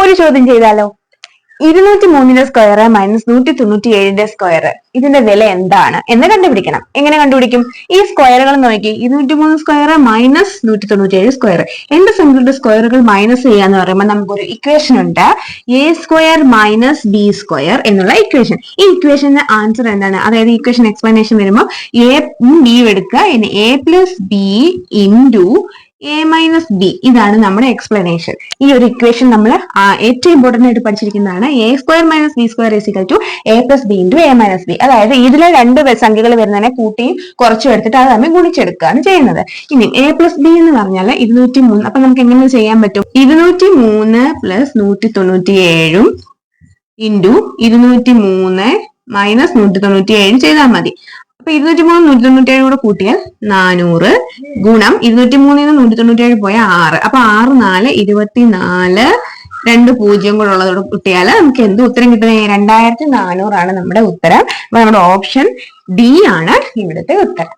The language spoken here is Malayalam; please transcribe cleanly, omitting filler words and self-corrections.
ഒരു ചോദ്യം ചെയ്താലോ? 203 സ്ക്വയർ മൈനസ് 197 സ്ക്വയർ, ഇതിന്റെ വില എന്താണ് എന്ന് കണ്ടുപിടിക്കണം. എങ്ങനെ കണ്ടുപിടിക്കും? ഈ സ്ക്വയറുകൾ നോക്കി, 203 സ്ക്വയർ മൈനസ് 197 സ്ക്വയർ, രണ്ട് സംഖ്യകളുടെ സ്ക്വയറുകൾ മൈനസ് ചെയ്യാന്ന് പറയുമ്പോൾ നമുക്കൊരു ഇക്വേഷൻ ഉണ്ട്, A square minus b square എന്നുള്ള ഇക്വേഷൻ. ഈ ഇക്വേഷന്റെ ആൻസർ എന്താണ്? അതായത് ഇക്വേഷൻ എക്സ്പ്ലനേഷൻ വരുമ്പോൾ എയും ബിയും എടുക്കുക, ഇനി A plus b into a minus B, ഇതാണ് നമ്മുടെ എക്സ്പ്ലനേഷൻ. ഈ ഒരു ഇക്വേഷൻ നമ്മൾ ഏറ്റവും ഇമ്പോർട്ടന്റ് ആയിട്ട് പഠിച്ചിരിക്കുന്നതാണ്. A square minus b square is equal to a plus b into a minus b. അതായത് ഇതിലെ രണ്ട് സംഖ്യകൾ വരുന്നതിനെ കൂട്ടിയും കുറച്ചും എടുത്തിട്ട് അത് തമ്മിൽ ഗുണിച്ചെടുക്കുകയാണ് ചെയ്യുന്നത്. ഇനി എ പ്ലസ് ബി എന്ന് പറഞ്ഞാൽ 203. അപ്പൊ നമുക്ക് എങ്ങനെ ചെയ്യാൻ പറ്റും? 203 പ്ലസ് 197 ഇൻറ്റു 203 മൈനസ് 197 ചെയ്താൽ മതി. അപ്പൊ 203 197 കൂടെ കൂട്ടിയാൽ 400 ഗുണം 203 197 പോയാൽ 6. അപ്പൊ 6 4 24, 2 0 കൂടെ ഉള്ളതോടെ കൂട്ടിയാൽ നമുക്ക് എന്ത് ഉത്തരം കിട്ടുന്നത്? 2400 ആണ് നമ്മുടെ ഉത്തരം. അപ്പൊ നമ്മുടെ ഓപ്ഷൻ ഡി ആണ് ഇവിടുത്തെ ഉത്തരം.